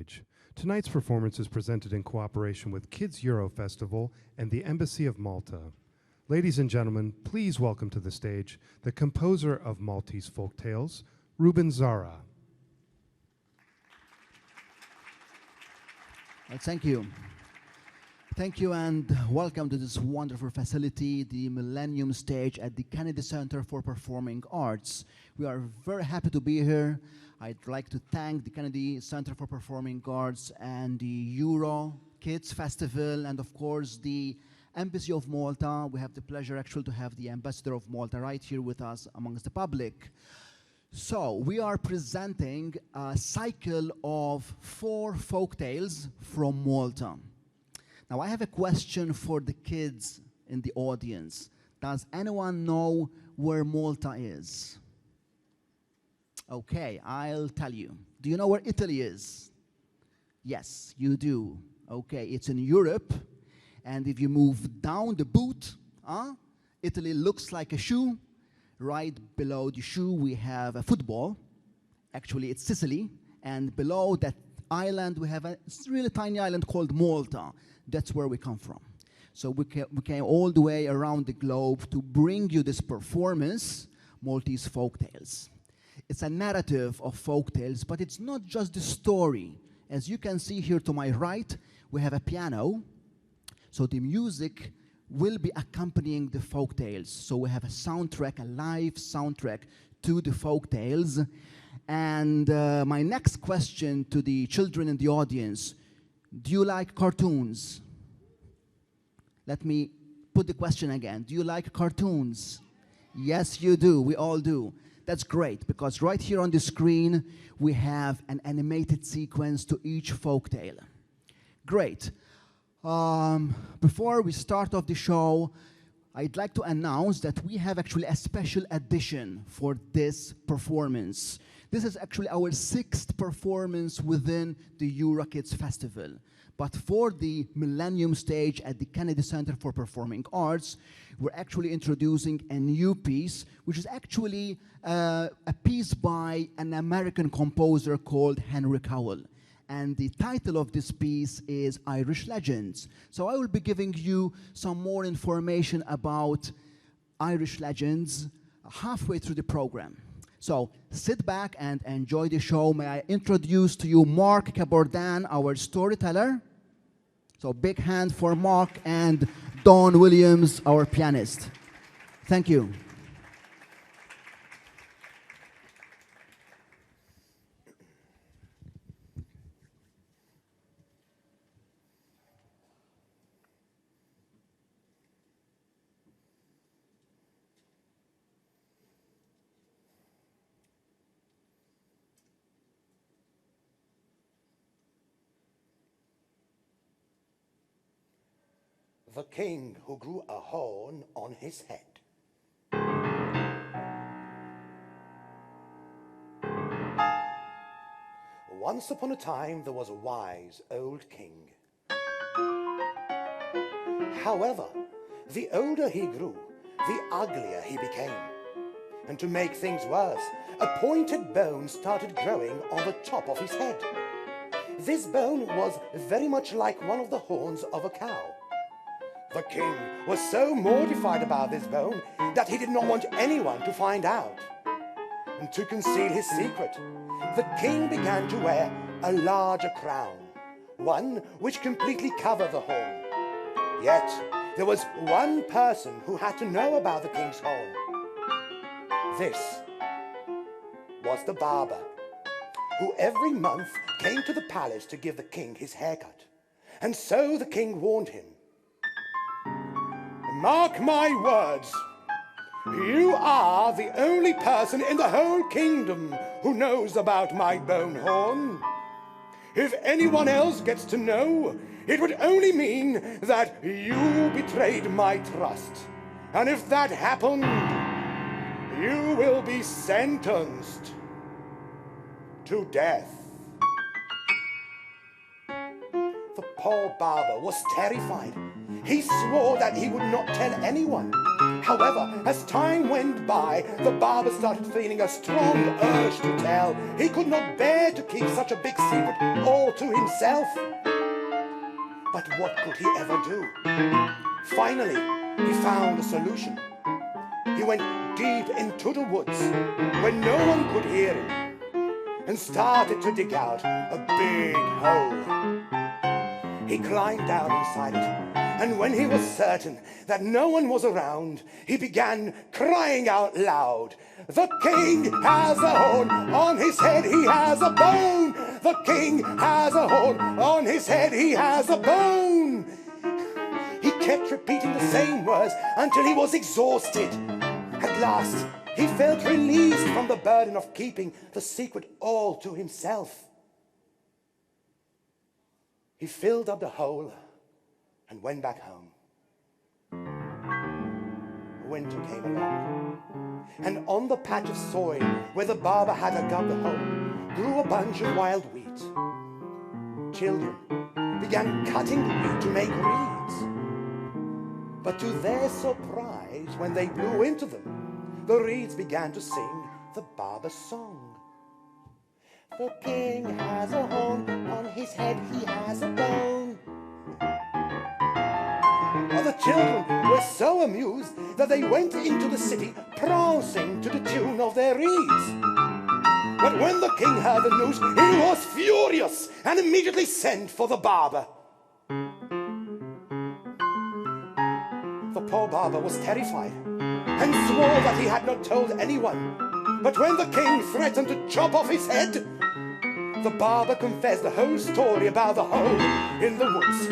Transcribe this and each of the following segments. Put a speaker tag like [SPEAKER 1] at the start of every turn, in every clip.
[SPEAKER 1] stage. Tonight's performance is presented in cooperation with Kids Euro Festival and the Embassy of Malta. Ladies and gentlemen, please welcome to the stage the composer of Maltese Folktales, Ruben Zara.
[SPEAKER 2] Thank you. Thank you and welcome to this wonderful facility, the Millennium stage at the Kennedy Center for Performing Arts. We are very happy to be here. I'd like to thank the Kennedy Center for Performing Arts and the Euro Kids Festival and of course the Embassy of Malta. We have the pleasure actually to have the Ambassador of Malta right here with us amongst the public. So we are presenting a cycle of 4 folktales from Malta. Now I have a question for the kids in the audience. Does anyone know where Malta is? Okay, I'll tell you. Do you know where Italy is? Yes, you do. Okay, it's in Europe. And if you move down the boot, Italy looks like a shoe. Right below the shoe, we have a football. Actually, it's Sicily. And below that island, we have a really tiny island called Malta. That's where we come from. So we came all the way around the globe to bring you this performance, Maltese Folktales. It's a narrative of folktales, but it's not just the story. As you can see here to my right, we have a piano. So the music will be accompanying the folktales. So we have a soundtrack, a live soundtrack to the folktales. And my next question to the children in the audience, do you like cartoons? Let me put the question again. Do you like cartoons? Yes, you do. We all do. That's great, because right here on the screen, we have an animated sequence to each folktale. Great. Before we start off the show, I'd like to announce that we have actually a special edition for this performance. This is actually our 6th performance within the EuroKids Festival. But for the Millennium stage at the Kennedy Center for Performing Arts, we're actually introducing a new piece, which is actually a piece by an American composer called Henry Cowell. And the title of this piece is Irish Legends. So I will be giving you some more information about Irish legends halfway through the program. So sit back and enjoy the show. May I introduce to you Mark Cabordan, our storyteller. So big hand for Mark, and Don Williams, our pianist. Thank you.
[SPEAKER 3] The king who grew a horn on his head. Once upon a time there was a wise old king. However, the older he grew, the uglier he became. And to make things worse, a pointed bone started growing on the top of his head. This bone was very much like one of the horns of a cow. The king was so mortified about this bone that he did not want anyone to find out. And to conceal his secret, the king began to wear a larger crown, one which completely covered the horn. Yet, there was one person who had to know about the king's horn. This was the barber, who every month came to the palace to give the king his haircut. And so the king warned him. Mark my words, you are the only person in the whole kingdom who knows about my bone horn. If anyone else gets to know, it would only mean that you betrayed my trust. And if that happened, you will be sentenced to death. The poor barber was terrified. He swore that he would not tell anyone. However, as time went by, the barber started feeling a strong urge to tell. He could not bear to keep such a big secret all to himself. But what could he ever do? Finally, he found a solution. He went deep into the woods where no one could hear him and started to dig out a big hole. He climbed down inside it, and when he was certain that no one was around, he began crying out loud, "The king has a horn, on his head he has a bone! The king has a horn, on his head he has a bone!" He kept repeating the same words until he was exhausted. At last, he felt released from the burden of keeping the secret all to himself. He filled up the hole and went back home. Winter came along, and on the patch of soil where the barber had dug up the hole grew a bunch of wild wheat. Children began cutting the wheat to make reeds. But to their surprise, when they blew into them, the reeds began to sing the barber's song. The king has a horn, on his head he has a bone. The children were so amused that they went into the city prancing to the tune of their reeds. But when the king heard the news, he was furious and immediately sent for the barber. The poor barber was terrified and swore that he had not told anyone. But when the king threatened to chop off his head, the barber confessed the whole story about the hole in the woods.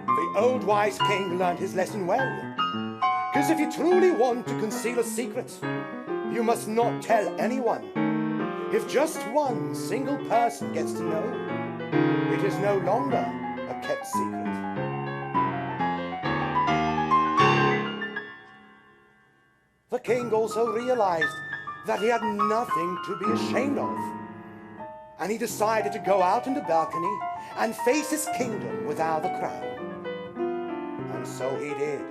[SPEAKER 3] The old wise king learned his lesson well. Because if you truly want to conceal a secret, you must not tell anyone. If just one single person gets to know, it is no longer a kept secret. The king also realized that he had nothing to be ashamed of, and he decided to go out on the balcony and face his kingdom without the crown. And so he did.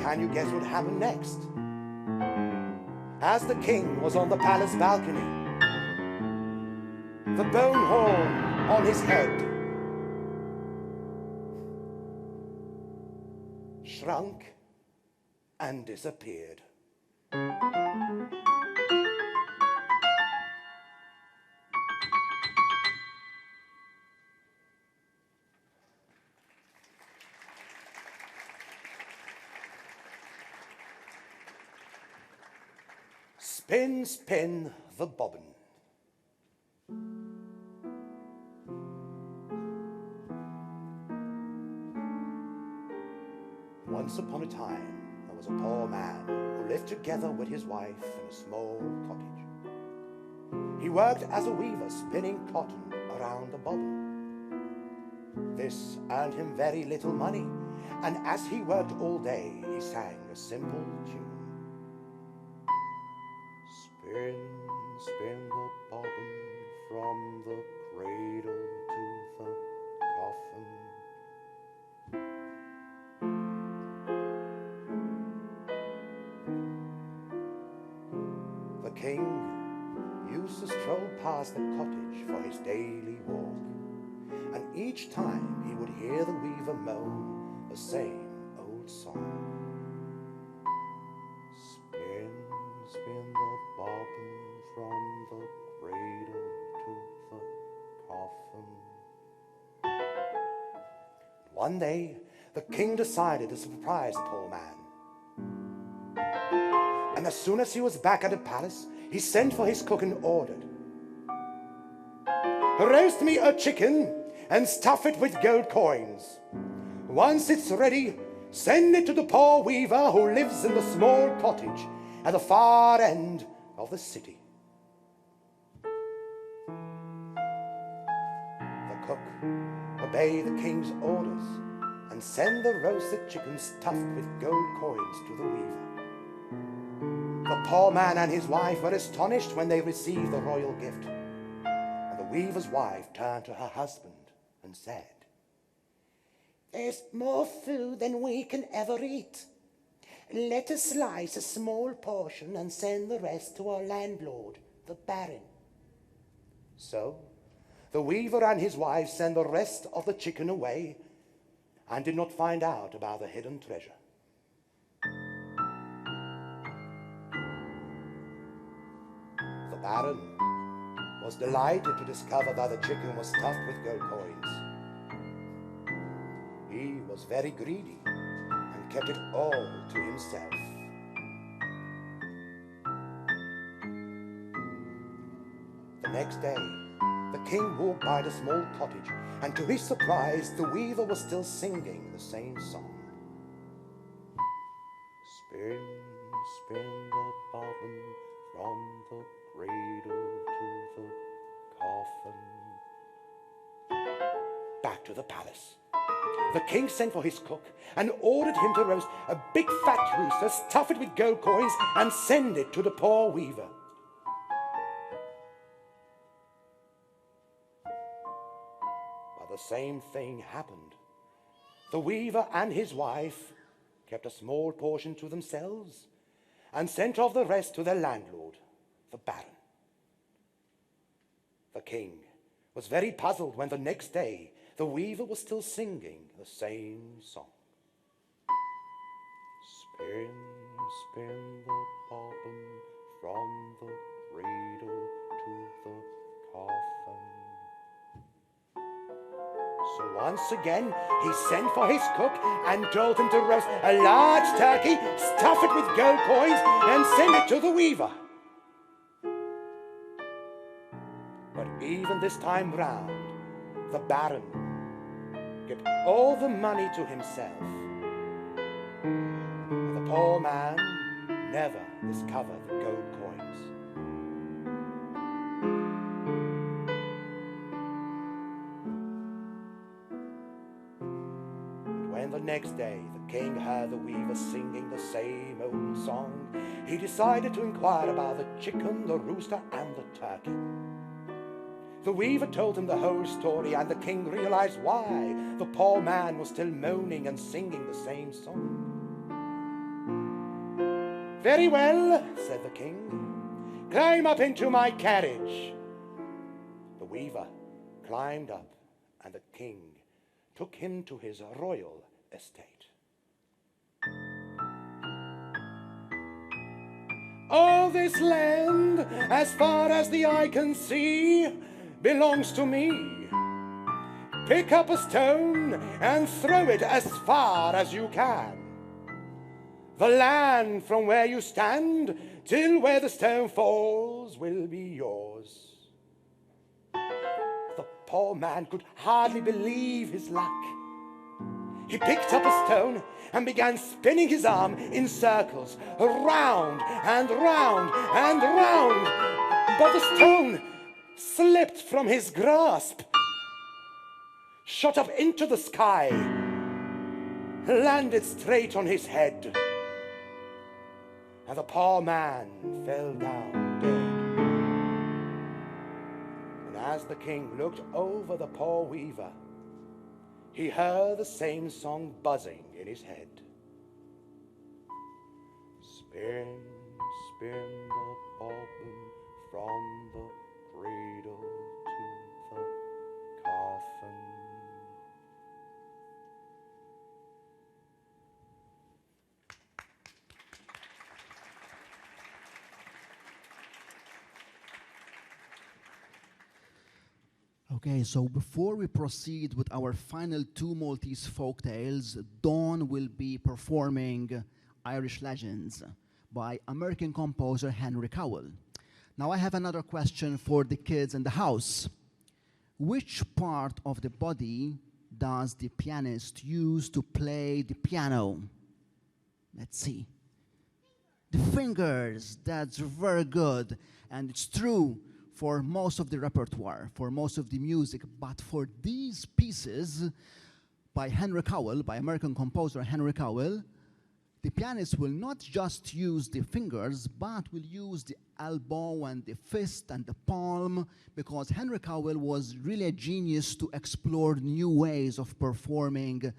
[SPEAKER 3] Can you guess what happened next? As the king was on the palace balcony, the bone horn on his head shrunk and disappeared. Spin, spin the bobbin. Once upon a time, there was a poor man who lived together with his wife in a small cottage. He worked as a weaver, spinning cotton around the bobbin. This earned him very little money, and as he worked all day, he sang a simple tune. Spin, spin the bobbin from the cradle to the coffin. The king used to stroll past the cottage for his daily walk, and each time he would hear the weaver moan the same old song. Spin, spin the bobbin from the cradle to the coffin. One day, the king decided to surprise the poor man. And as soon as he was back at the palace, he sent for his cook and ordered, "Roast me a chicken and stuff it with gold coins. Once it's ready, send it to the poor weaver who lives in the small cottage at the far end of the city." The cook obeyed the king's orders and sent the roasted chicken stuffed with gold coins to the weaver. The poor man and his wife were astonished when they received the royal gift. And the weaver's wife turned to her husband and said, "There's more food than we can ever eat. Let us slice a small portion and send the rest to our landlord, the Baron." So the weaver and his wife sent the rest of the chicken away and did not find out about the hidden treasure. The Baron was delighted to discover that the chicken was stuffed with gold coins. He was very greedy and kept it all to himself. The next day, the king walked by the small cottage, and to his surprise, the weaver was still singing the same song. Spin, spin the bobbin from the cradle to the coffin. Back to the palace. The king sent for his cook and ordered him to roast a big fat rooster, stuff it with gold coins, and send it to the poor weaver. But the same thing happened. The weaver and his wife kept a small portion to themselves and sent off the rest to their landlord, the Baron. The king was very puzzled when the next day the weaver was still singing the same song. Spin, spin the bobbin from the cradle to the coffin. So once again he sent for his cook and told him to roast a large turkey, stuff it with gold coins, and send it to the weaver. But even this time round, the Baron kept all the money to himself. The poor man never discovered the gold coins. And when the next day the king heard the weaver singing the same old song, he decided to inquire about the chicken, the rooster, and the turkey. The weaver told him the whole story, and the king realized why the poor man was still moaning and singing the same song. "Very well," said the king. "Climb up into my carriage." The weaver climbed up, and the king took him to his royal estate. "All this land, as far as the eye can see, belongs to me. Pick up a stone and throw it as far as you can. The land from where you stand till where the stone falls will be yours." The poor man could hardly believe his luck. He picked up a stone and began spinning his arm in circles, round and round and round. But the stone slipped from his grasp, shot up into the sky, landed straight on his head, and the poor man fell down dead. And as the king looked over the poor weaver, he heard the same song buzzing in his head. Spin, spin the bobbin from the cradle to the coffin.
[SPEAKER 2] Okay, so before we proceed with our final two Maltese folk tales, Dawn will be performing Irish Legends by American composer Henry Cowell. Now I have another question for the kids in the house. Which part of the body does the pianist use to play the piano? Let's see. The fingers, that's very good. And it's true for most of the repertoire, for most of the music, but for these pieces by Henry Cowell, by American composer Henry Cowell, the pianist will not just use the fingers, but will use the elbow and the fist and the palm, because Henry Cowell was really a genius to explore new ways of performing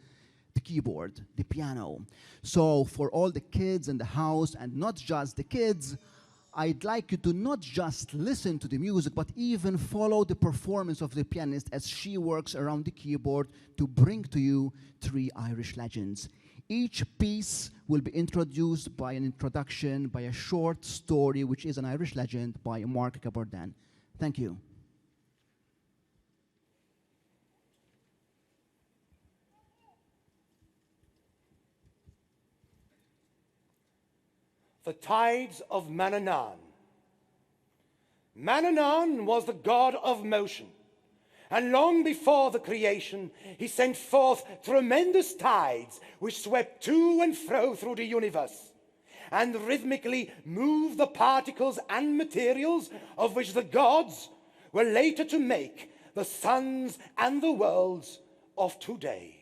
[SPEAKER 2] the keyboard, the piano. So for all the kids in the house, and not just the kids, I'd like you to not just listen to the music, but even follow the performance of the pianist as she works around the keyboard to bring to you three Irish legends. Each piece will be introduced by an introduction, by a short story, which is an Irish legend by Mark Gabardin. Thank you.
[SPEAKER 3] The tides of Mannan. Mannan was the god of motion, and long before the creation, he sent forth tremendous tides which swept to and fro through the universe, and rhythmically moved the particles and materials of which the gods were later to make the suns and the worlds of today.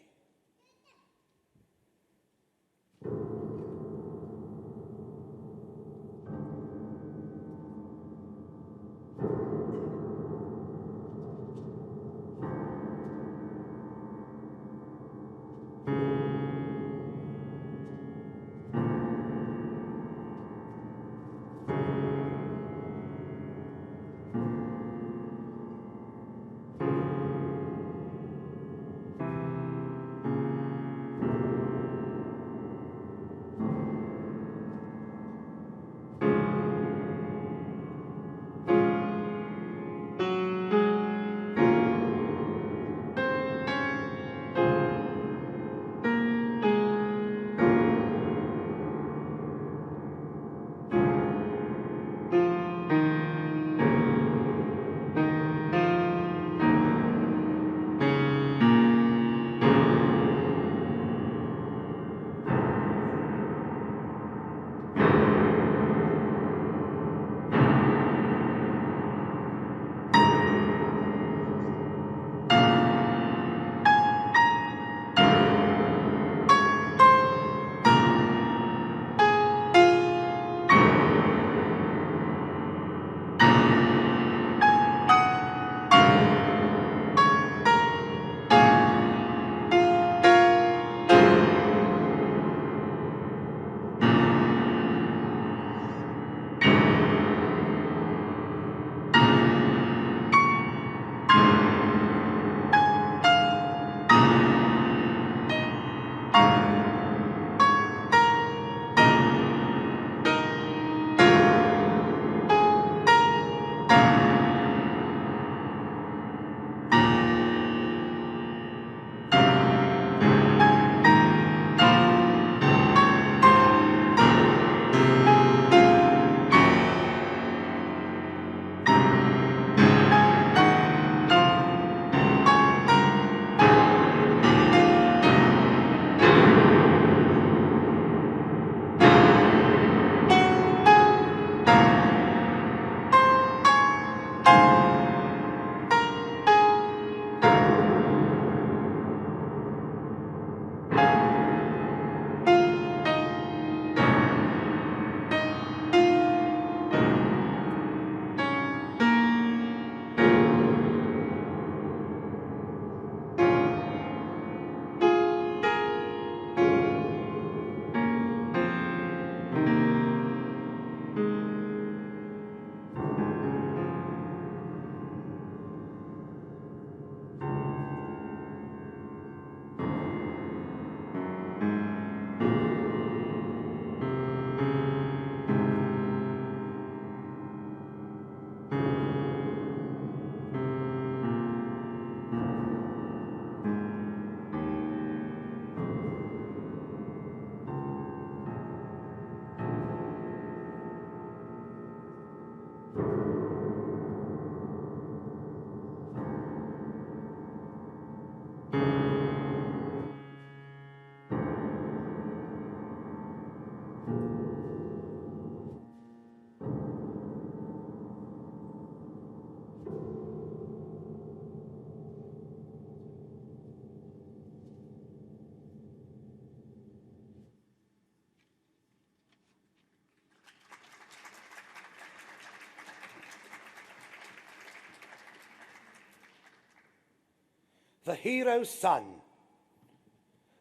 [SPEAKER 3] the hero's sun.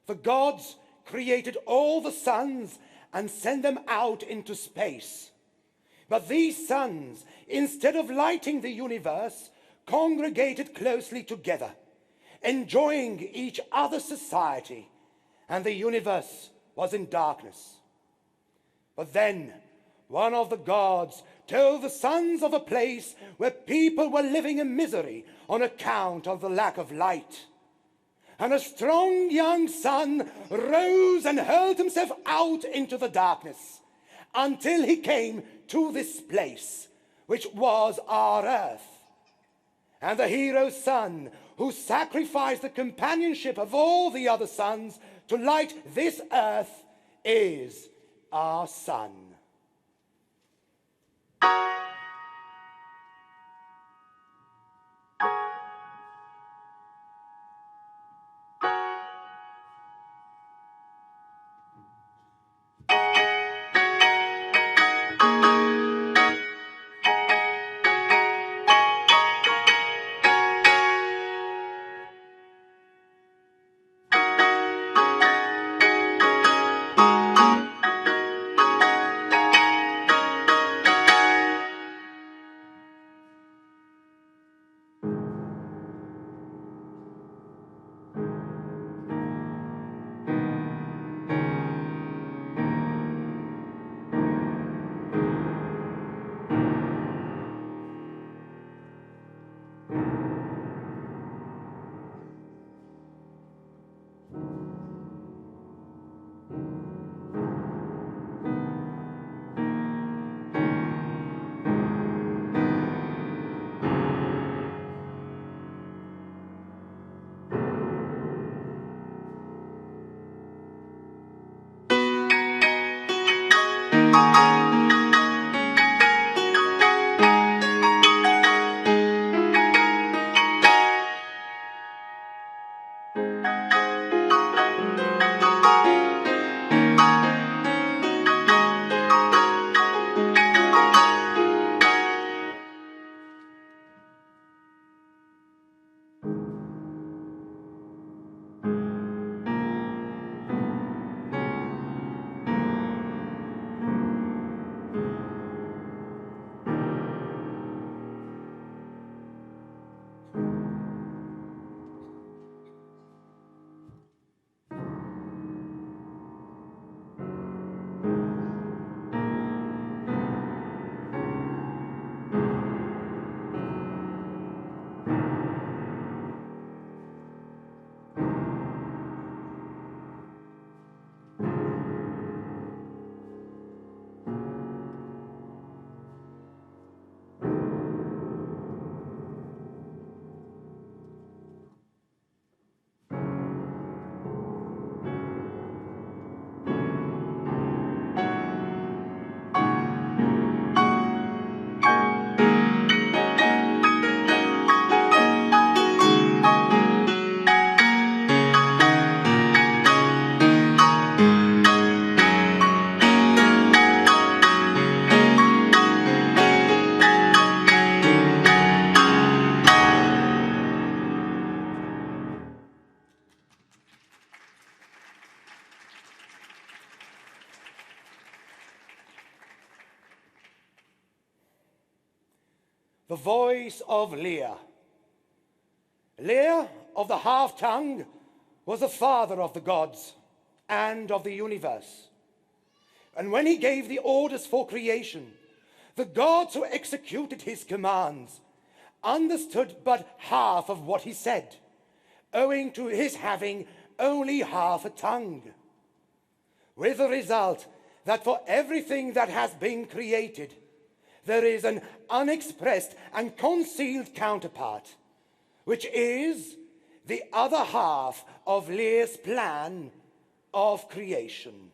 [SPEAKER 3] The gods created all the suns and sent them out into space. But these suns, instead of lighting the universe, congregated closely together, enjoying each other's society, and the universe was in darkness. But then one of the gods told the sons of a place where people were living in misery on account of the lack of light. And a strong young sun rose and hurled himself out into the darkness until he came to this place, which was our earth. And the hero's son, who sacrificed the companionship of all the other sons to light this earth, is our sun. The voice of Lear. Lear, of the half-tongue, was the father of the gods and of the universe. And when he gave the orders for creation, the gods who executed his commands understood but half of what he said, owing to his having only half a tongue. With the result that for everything that has been created, there is an unexpressed and concealed counterpart, which is the other half of Lear's plan of creation.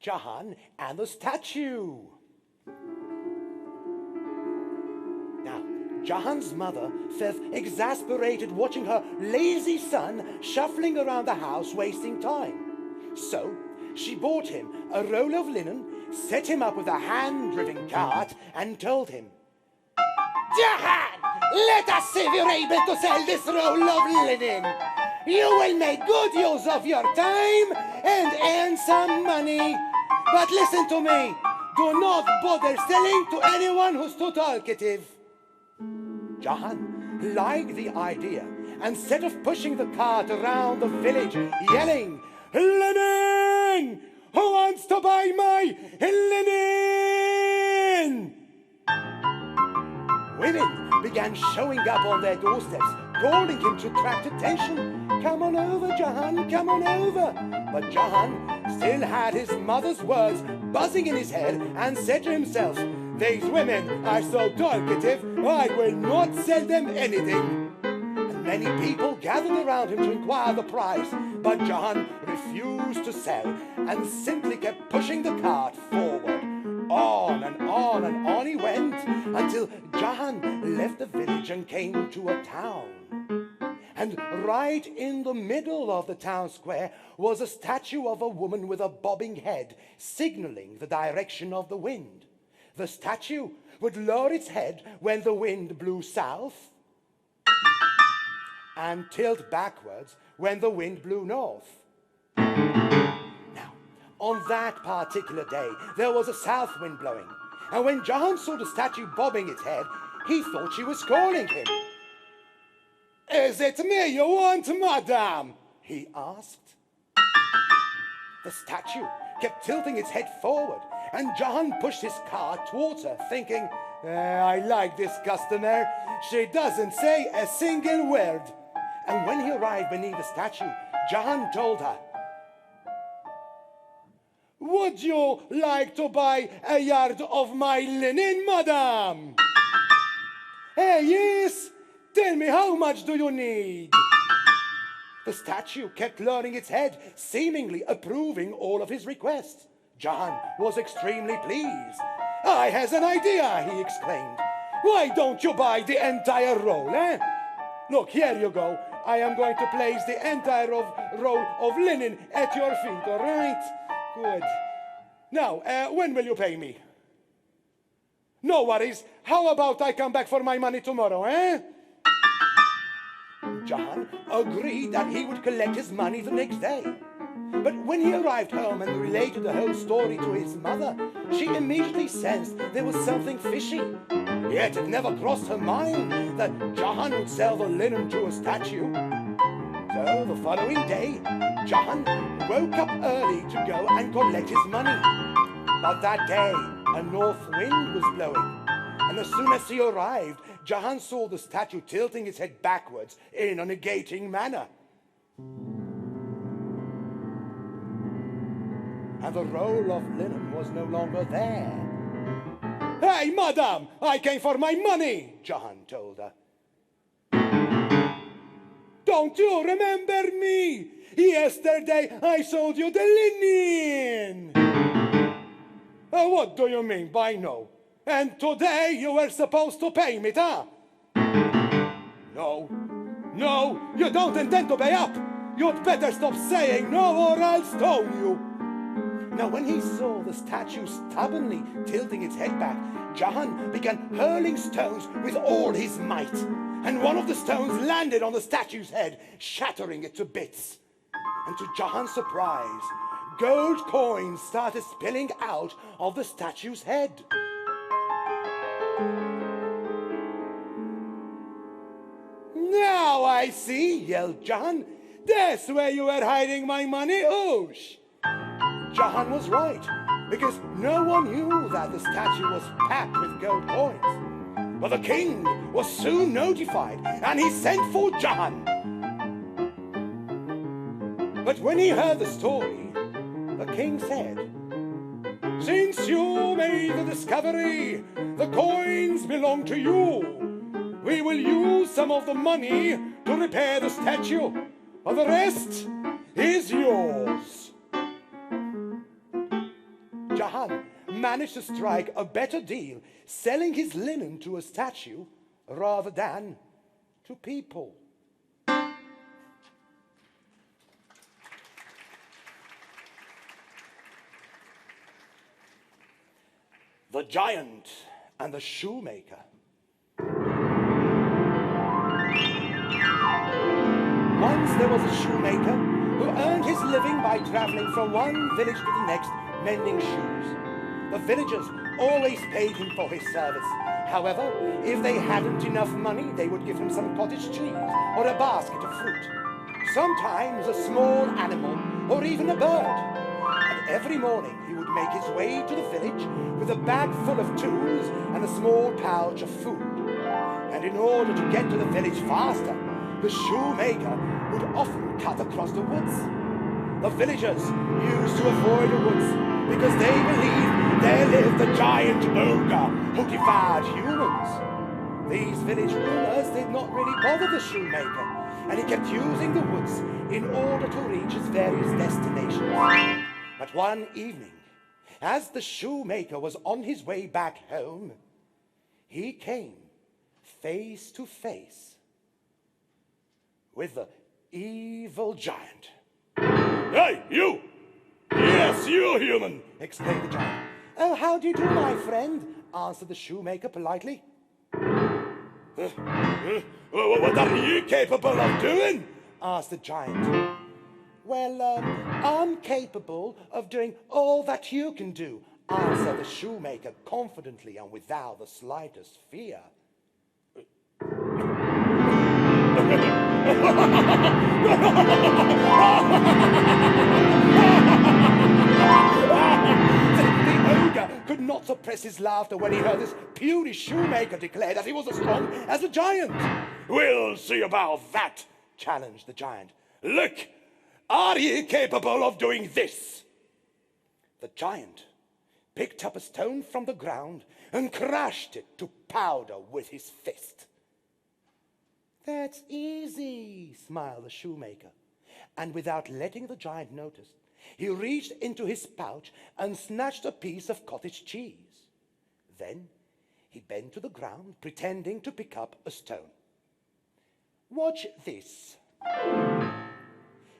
[SPEAKER 3] Johan and the statue. Now, Johan's mother felt exasperated watching her lazy son shuffling around the house wasting time. So she bought him a roll of linen, set him up with a hand-driven cart, and told him, Johan, let us see if you're able to sell this roll of linen. You will make good use of your time and earn some money. But listen to me, do not bother selling to anyone who's too talkative. Johan liked the idea and instead of pushing the cart around the village, yelling, Linen! Who wants to buy my linen? Women began showing up on their doorsteps, calling him to attract attention. Come on over, Johan, come on over. But Johan still had his mother's words buzzing in his head and said to himself, these women are so talkative, I will not sell them anything. And many people gathered around him to inquire the price, but Johan refused to sell and simply kept pushing the cart forward. On and on and on he went until Johan left the village and came to a town. And right in the middle of the town square was a statue of a woman with a bobbing head, signaling the direction of the wind. The statue would lower its head when the wind blew south and tilt backwards when the wind blew north. Now, on that particular day, there was a south wind blowing, and when Johan saw the statue bobbing its head, he thought she was calling him. Is it me you want, madam? He asked. The statue kept tilting its head forward, and Johan pushed his cart towards her, thinking, I like this customer. She doesn't say a single word. And when he arrived beneath the statue, Johan told her, would you like to buy a yard of my linen, madam? Yes. Tell me, how much do you need? The statue kept lowering its head, seemingly approving all of his requests. Johan was extremely pleased. I has an idea, he exclaimed. Why don't you buy the entire roll, eh? Look, here you go. I am going to place the entire roll of linen at your feet, all right? Good. Now, when will you pay me? No worries. How about I come back for my money tomorrow, eh? Johan agreed that he would collect his money the next day. But when he arrived home and related the whole story to his mother, she immediately sensed there was something fishy. Yet it never crossed her mind that Johan would sell the linen to a statue. So the following day, Johan woke up early to go and collect his money. But that day, a north wind was blowing. And as soon as he arrived, Johan saw the statue tilting its head backwards in a negating manner. And the roll of linen was no longer there. Hey, madam, I came for my money, Johan told her. Don't you remember me? Yesterday I sold you the linen. What do you mean by no? And today you were supposed to pay me, huh? No, you don't intend to pay up. You'd better stop saying no or I'll stone you. Now when he saw the statue stubbornly tilting its head back, Johan began hurling stones with all his might. And one of the stones landed on the statue's head, shattering it to bits. And to Johan's surprise, gold coins started spilling out of the statue's head. Now I see, yelled Johan. That's where you were hiding my money, oosh. Johan was right, because no one knew that the statue was packed with gold coins. But the king was soon notified, and he sent for Johan. But when he heard the story, the king said, since you made the discovery, the coins belong to you. We will use some of the money to repair the statue, but the rest is yours. man managed to strike a better deal selling his linen to a statue rather than to people. The Giant and the Shoemaker. Once there was a shoemaker who earned his living by traveling from one village to the next, mending shoes. The villagers always paid him for his service. However, if they hadn't enough money, they would give him some cottage cheese or a basket of fruit. Sometimes a small animal or even a bird. And every morning he would make his way to the village with a bag full of tools and a small pouch of food. And in order to get to the village faster, the shoemaker would often cut across the woods. The villagers used to avoid the woods because they believed there lived the giant ogre who devoured humans. These village rulers did not really bother the shoemaker, and he kept using the woods in order to reach his various destinations. But one evening, as the shoemaker was on his way back home, he came face to face with the evil giant.
[SPEAKER 4] Hey, you! Yes, you human!
[SPEAKER 3] Exclaimed the giant. Oh, how do you do, my friend? Answered the shoemaker politely.
[SPEAKER 4] What are you capable of doing?
[SPEAKER 3] Asked the giant. Well, I'm capable of doing all that you can do, answered the shoemaker confidently and without the slightest fear. The ogre could not suppress his laughter when he heard this puny shoemaker declare that he was as strong as a giant.
[SPEAKER 4] We'll see about that,
[SPEAKER 3] Challenged the giant.
[SPEAKER 4] Look, are you capable of doing this?
[SPEAKER 3] The giant picked up a stone from the ground and crashed it to powder with his fist. That's easy, smiled the shoemaker. And without letting the giant notice, he reached into his pouch and snatched a piece of cottage cheese. Then he bent to the ground, pretending to pick up a stone. Watch this.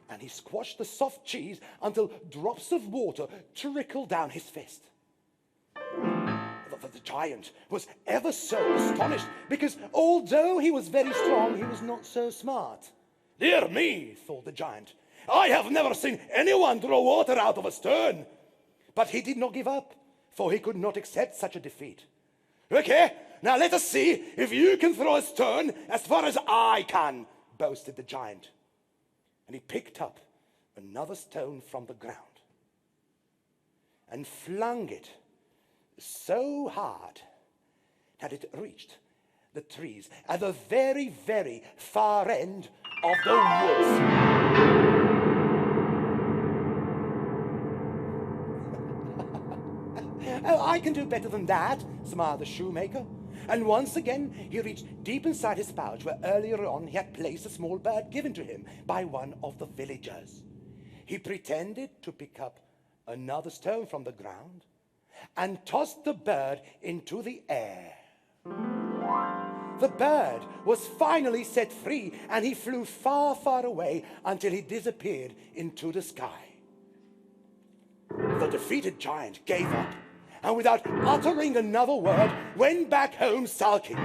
[SPEAKER 3] And he squashed the soft cheese until drops of water trickled down his fist. The giant was ever so astonished because although he was very strong, he was not so smart.
[SPEAKER 4] Dear me, thought the giant, I have never seen anyone draw water out of a stone.
[SPEAKER 3] But he did not give up, for he could not accept such a defeat.
[SPEAKER 4] Okay, now let us see if you can throw a stone as far as I can,
[SPEAKER 3] boasted the giant. And he picked up another stone from the ground and flung it so hard that it reached the trees at the very, very far end of the woods. Oh, I can do better than that, smiled the shoemaker. And once again, he reached deep inside his pouch where earlier on he had placed a small bird given to him by one of the villagers. He pretended to pick up another stone from the ground and tossed the bird into the air. The bird was finally set free, and he flew far, far away until he disappeared into the sky. The defeated giant gave up, and without uttering another word, went back home sulking.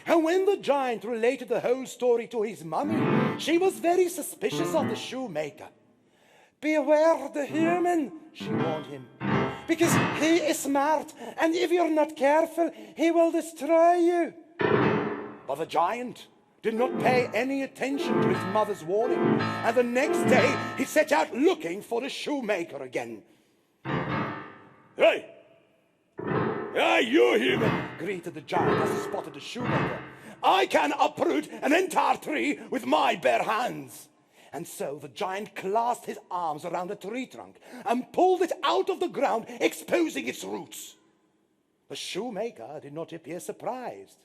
[SPEAKER 3] And when the giant related the whole story to his mummy, she was very suspicious of the shoemaker. Beware the human, she warned him, because he is smart, and if you're not careful, he will destroy you. But the giant did not pay any attention to his mother's warning, and the next day he set out looking for the shoemaker again.
[SPEAKER 4] Hey! Hey, you human!
[SPEAKER 3] Greeted the giant as he spotted the shoemaker.
[SPEAKER 4] I can uproot an entire tree with my bare hands.
[SPEAKER 3] And so the giant clasped his arms around the tree trunk and pulled it out of the ground, exposing its roots. The shoemaker did not appear surprised.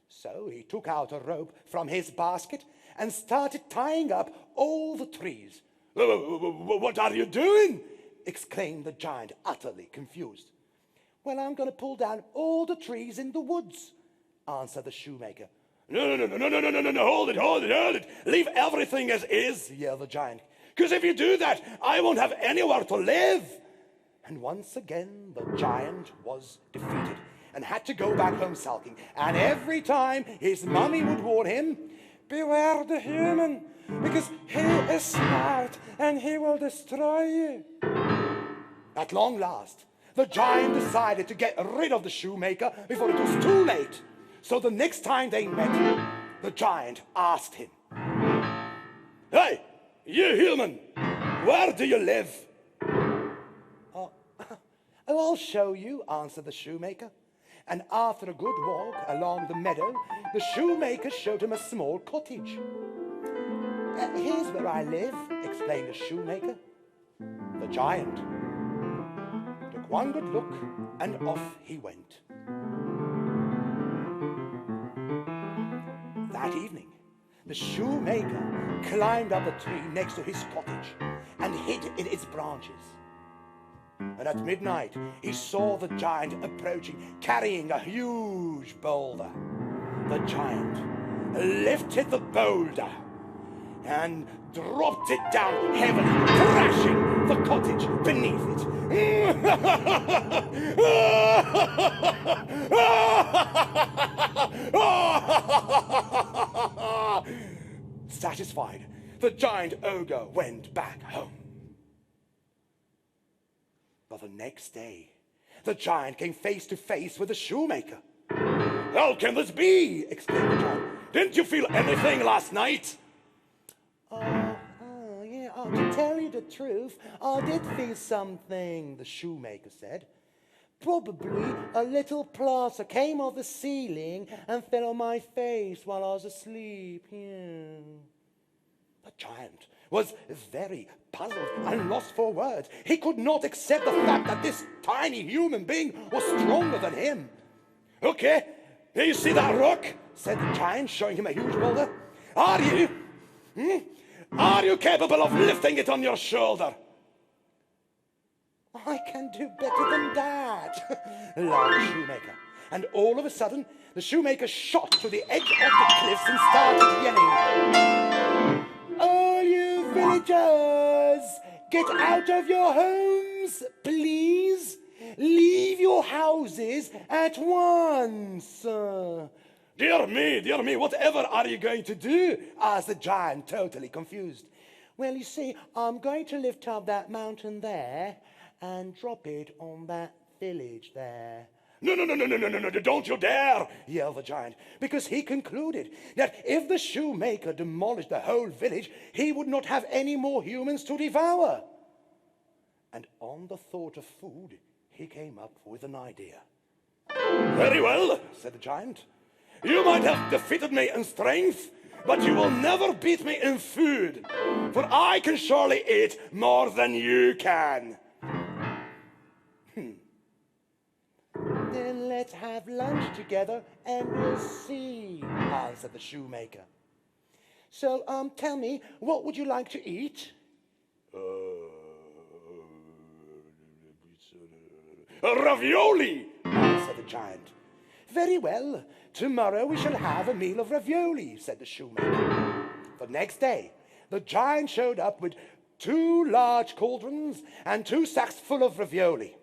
[SPEAKER 3] So he took out a rope from his basket and started tying up all the trees.
[SPEAKER 4] What are you doing?
[SPEAKER 3] exclaimed the giant, utterly confused. Well, I'm going to pull down all the trees in the woods, answered the shoemaker.
[SPEAKER 4] No, hold it. Leave everything as is,
[SPEAKER 3] yelled the giant.
[SPEAKER 4] because if you do that, I won't have anywhere to live.
[SPEAKER 3] And once again, the giant was defeated and had to go back home sulking. And every time his mummy would warn him, beware the human, because he is smart and he will destroy you. At long last, the giant decided to get rid of the shoemaker before it was too late. So the next time they met, the giant asked him,
[SPEAKER 4] Hey, you human, where do you live?
[SPEAKER 3] Oh, I'll show you, answered the shoemaker. And after a good walk along the meadow, the shoemaker showed him a small cottage. Here's where I live, explained the shoemaker. The giant took one good look and off he went. That evening, the shoemaker climbed up the tree next to his cottage and hid in its branches. And at midnight, he saw the giant approaching, carrying a huge boulder. The giant lifted the boulder and dropped it down heavily, crashing the cottage beneath it. Satisfied, the giant ogre went back home. But the next day, the giant came face to face with the shoemaker.
[SPEAKER 4] How can this be?
[SPEAKER 3] Exclaimed the giant.
[SPEAKER 4] Didn't you feel anything last night?
[SPEAKER 3] To tell you the truth, I did feel something, the shoemaker said. Probably a little plaster came off the ceiling and fell on my face while I was asleep. Yeah. The giant was very puzzled and lost for words. He could not accept the fact that this tiny human being was stronger than him.
[SPEAKER 4] Okay, here you see that rock?
[SPEAKER 3] Said the giant, showing him a huge boulder.
[SPEAKER 4] Are you? Are you capable of lifting it on your shoulder?
[SPEAKER 3] I can do better than that, laughed the shoemaker. And all of a sudden, the shoemaker shot to the edge of the cliffs and started yelling, all you villagers, get out of your homes, please. Leave your houses at once.
[SPEAKER 4] Dear me, whatever are you going to do?
[SPEAKER 3] Asked the giant, totally confused. Well, you see, I'm going to lift up that mountain there and drop it on that village there.
[SPEAKER 4] No, don't you dare,
[SPEAKER 3] yelled the giant, because he concluded that if the shoemaker demolished the whole village, he would not have any more humans to devour. And on the thought of food, he came up with an idea.
[SPEAKER 4] Very well,
[SPEAKER 3] said the giant.
[SPEAKER 4] You might have defeated me in strength, but you will never beat me in food, for I can surely eat more than you can.
[SPEAKER 3] Then let's have lunch together and we'll see, answered the shoemaker. So, tell me, what would you like to eat?
[SPEAKER 4] Ravioli,
[SPEAKER 3] answered the giant. Very well, tomorrow we shall have a meal of ravioli, said the shoemaker. The next day, the giant showed up with 2 large cauldrons and 2 sacks full of ravioli.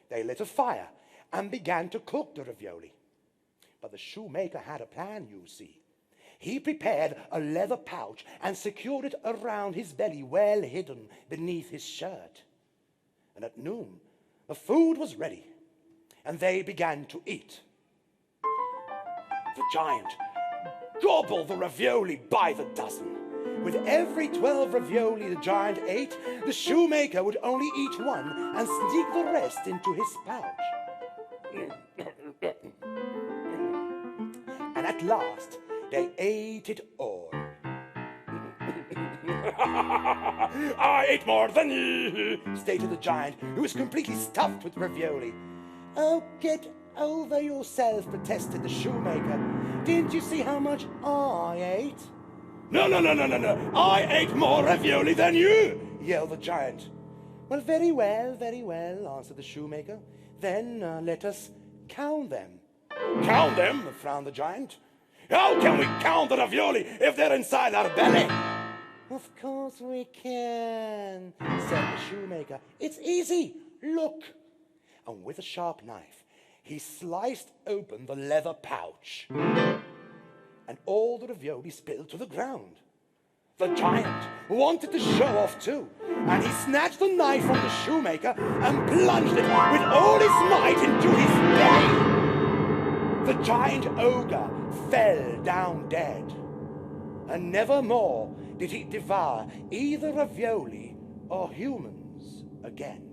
[SPEAKER 3] They lit a fire and began to cook the ravioli. But the shoemaker had a plan, you see. He prepared a leather pouch and secured it around his belly, well hidden beneath his shirt. And at noon, the food was ready, and they began to eat. The giant gobbled the ravioli by the dozen. With every 12 ravioli the giant ate, the shoemaker would only eat one and sneak the rest into his pouch. And at last, they ate it all.
[SPEAKER 4] I ate more than you,
[SPEAKER 3] stated the giant, who was completely stuffed with ravioli. Oh, get over yourself, protested the shoemaker. Didn't you see how much I ate?
[SPEAKER 4] No. I ate more ravioli than you,
[SPEAKER 3] yelled the giant. Well, very well, answered the shoemaker. Then let us count them.
[SPEAKER 4] Count them, frowned the giant. How can we count the ravioli if they're inside our belly?
[SPEAKER 3] Of course we can, said the shoemaker. It's easy. Look. And with a sharp knife, he sliced open the leather pouch. And all the ravioli spilled to the ground. The giant wanted to show off too, and he snatched the knife from the shoemaker and plunged it with all his might into his belly. The giant ogre fell down dead, and never more did he devour either ravioli or humans again.